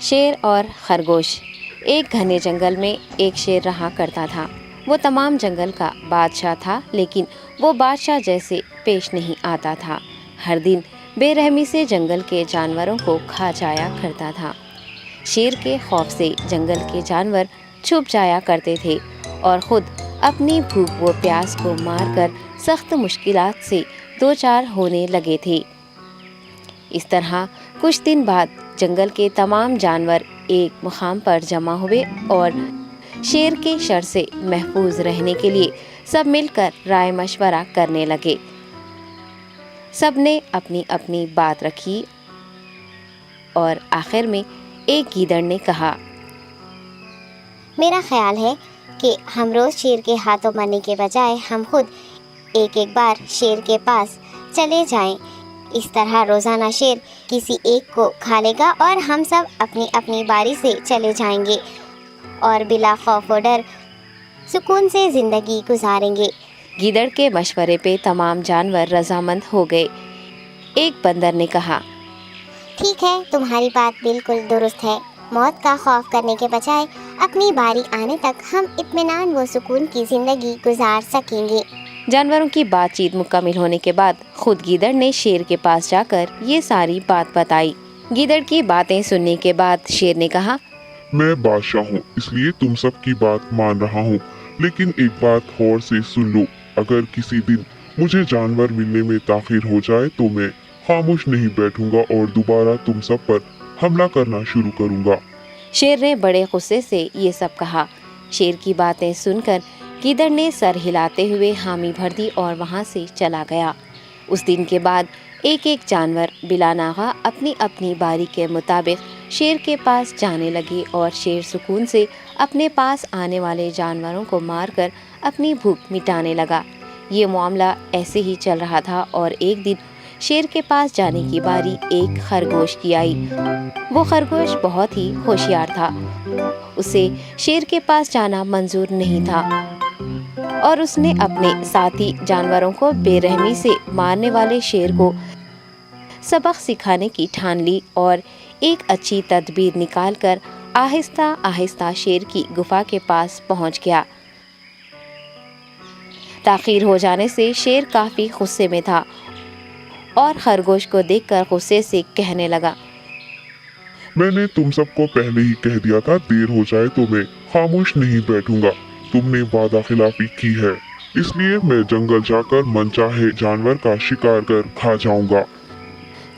شیر اور خرگوش۔ ایک گھنے جنگل میں ایک شیر رہا کرتا تھا۔ وہ تمام جنگل کا بادشاہ تھا، لیکن وہ بادشاہ جیسے پیش نہیں آتا تھا۔ ہر دن بے رحمی سے جنگل کے جانوروں کو کھا جایا کرتا تھا۔ شیر کے خوف سے جنگل کے جانور چھپ جایا کرتے تھے اور خود اپنی بھوک و پیاس کو مار کر سخت مشکلات سے دوچار ہونے لگے تھے۔ اس طرح کچھ دن بعد جنگل کے تمام جانور ایک مقام پر جمع ہوئے اور شیر کے شر سے محفوظ رہنے کے لیے سب مل کر رائے مشورہ کرنے لگے۔ سب نے اپنی اپنی بات رکھی اور آخر میں ایک گیدڑ نے کہا، میرا خیال ہے کہ ہم روز شیر کے ہاتھوں مرنے کے بجائے ہم خود ایک بار شیر کے پاس چلے جائیں۔ اس طرح روزانہ شیر کسی ایک کو کھا لے گا اور ہم سب اپنی اپنی باری سے چلے جائیں گے اور بلا خوف و ڈر سکون سے زندگی گزاریں گے۔ گیدڑ کے مشورے پہ تمام جانور رضامند ہو گئے۔ ایک بندر نے کہا، ٹھیک ہے، تمہاری بات بالکل درست ہے۔ موت کا خوف کرنے کے بجائے اپنی باری آنے تک ہم اطمینان و سکون کی زندگی گزار سکیں گے۔ جانوروں کی بات چیت مکمل ہونے کے بعد خود گیدڑ نے شیر کے پاس جا کر یہ ساری بات بتائی۔ گیدڑ کی باتیں سننے کے بعد شیر نے کہا، میں بادشاہ ہوں، اس لیے تم سب کی بات مان رہا ہوں، لیکن ایک بات غور سے سن لو۔ اگر کسی دن مجھے جانور ملنے میں تاخیر ہو جائے تو میں خاموش نہیں بیٹھوں گا اور دوبارہ تم سب پر حملہ کرنا شروع کروں گا۔ شیر نے بڑے غصے سے یہ سب کہا۔ شیر کی باتیں سن کر گیدڑ نے سر ہلاتے ہوئے حامی بھر دی اور وہاں سے چلا گیا۔ اس دن کے بعد ایک ایک جانور بلا ناغہ اپنی اپنی باری کے مطابق شیر کے پاس جانے لگے اور شیر سکون سے اپنے پاس آنے والے جانوروں کو مار کر اپنی بھوک مٹانے لگا۔ یہ معاملہ ایسے ہی چل رہا تھا اور ایک دن شیر کے پاس جانے کی باری ایک خرگوش کی آئی۔ وہ خرگوش بہت ہی ہوشیار تھا۔ اسے شیر کے پاس جانا منظور نہیں تھا اور اس نے اپنے ساتھی جانوروں کو بے رحمی سے مارنے والے شیر کو سبق سکھانے کی ٹھان لی اور ایک اچھی تدبیر نکال کر آہستہ آہستہ شیر کی گفا کے پاس پہنچ گیا۔ تاخیر ہو جانے سے شیر کافی غصے میں تھا اور خرگوش کو دیکھ کر غصے سے کہنے لگا، میں نے تم سب کو پہلے ہی کہہ دیا تھا، دیر ہو جائے تو میں خاموش نہیں بیٹھوں گا۔ تم نے وعدہ خلافی کی ہے، اس لیے میں جنگل جا کر من چاہے جانور کا شکار کر کھا جاؤں گا۔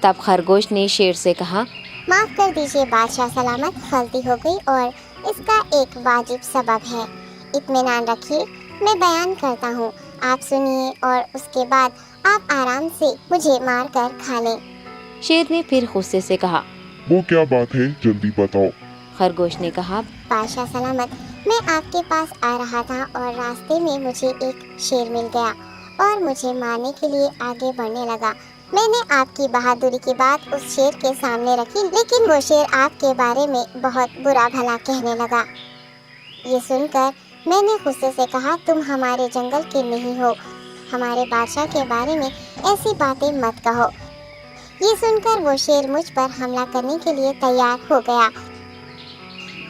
تب خرگوش نے شیر سے کہا، معاف کر دیجیے بادشاہ سلامت، غلطی ہو گئی اور اس کا ایک واجب سبب ہے۔ اطمینان رکھیے، میں بیان کرتا ہوں، آپ سنیے اور اس کے بعد آپ آرام سے مجھے مار کر کھا لیں۔ شیر نے پھر غصے سے کہا، وہ کیا بات ہے، جلدی بتاؤ۔ خرگوش نے کہا، بادشاہ سلامت، میں آپ کے پاس آ رہا تھا اور راستے میں مجھے ایک شیر مل گیا اور مجھے مارنے کے لیے آگے بڑھنے لگا۔ میں نے آپ کی بہادری کی بات اس شیر کے سامنے رکھی، لیکن وہ شیر آپ کے بارے میں بہت برا بھلا کہنے لگا۔ یہ سن کر میں نے غصے سے کہا، تم ہمارے جنگل کے نہیں ہو، ہمارے بادشاہ کے بارے میں ایسی باتیں مت کہو۔ یہ سن کر وہ شیر مجھ پر حملہ کرنے کے لیے تیار ہو گیا۔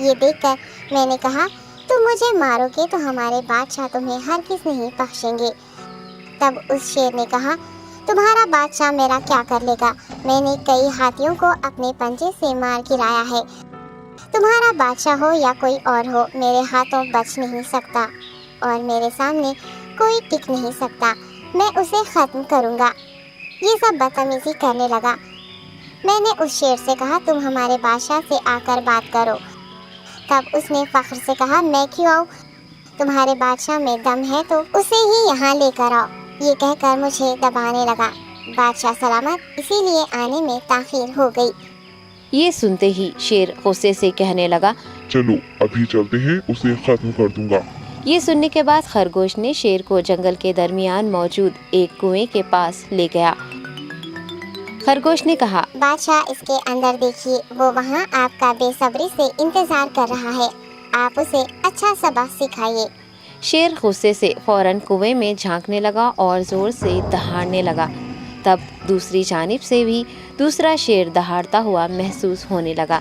یہ دیکھ کر میں نے کہا، تم مجھے مارو گے تو ہمارے بادشاہ تمہیں ہرگز نہیں بخشیں گے۔ تب اس شیر نے کہا، تمہارا بادشاہ میرا کیا کر لے گا؟ میں نے کئی ہاتھیوں کو اپنے پنجے سے مار گرایا ہے، تمہارا بادشاہ ہو یا کوئی اور ہو، میرے ہاتھوں بچ نہیں سکتا اور میرے سامنے کوئی ٹک نہیں سکتا، میں اسے ختم کروں گا۔ یہ سب بدتمیزی کرنے لگا۔ میں نے اس شیر سے کہا، تم ہمارے بادشاہ سے آ کر بات کرو۔ تب اس نے فخر سے کہا، میں کیوں آؤں؟ تمہارے بادشاہ میں دم ہے تو اسے ہی یہاں لے کر آؤ۔ یہ کہہ کر مجھے دبانے لگا۔ بادشاہ سلامت، اسی لیے آنے میں تاخیر ہو گئی۔ یہ سنتے ہی شیر غصے سے کہنے لگا، چلو ابھی چلتے ہیں، اسے ختم کر دوں گا۔ یہ سننے کے بعد خرگوش نے شیر کو جنگل کے درمیان موجود ایک کنویں کے پاس لے گیا۔ خرگوش نے کہا، بادشاہ اس کے اندر دیکھیے، وہ وہاں آپ کا بے صبری سے انتظار کر رہا ہے، آپ اسے اچھا سبق سکھائیے۔ شیر غصے سے فوراً کنویں میں جھانکنے لگا اور زور سے دہاڑنے لگا۔ تب دوسری جانب سے بھی دوسرا شیر دہاڑتا ہوا محسوس ہونے لگا۔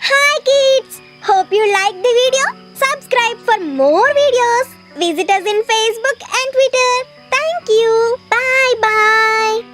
Hi kids! Hope you liked the video. Subscribe for more videos. Visit us in Facebook and Twitter. Thank you. Bye bye.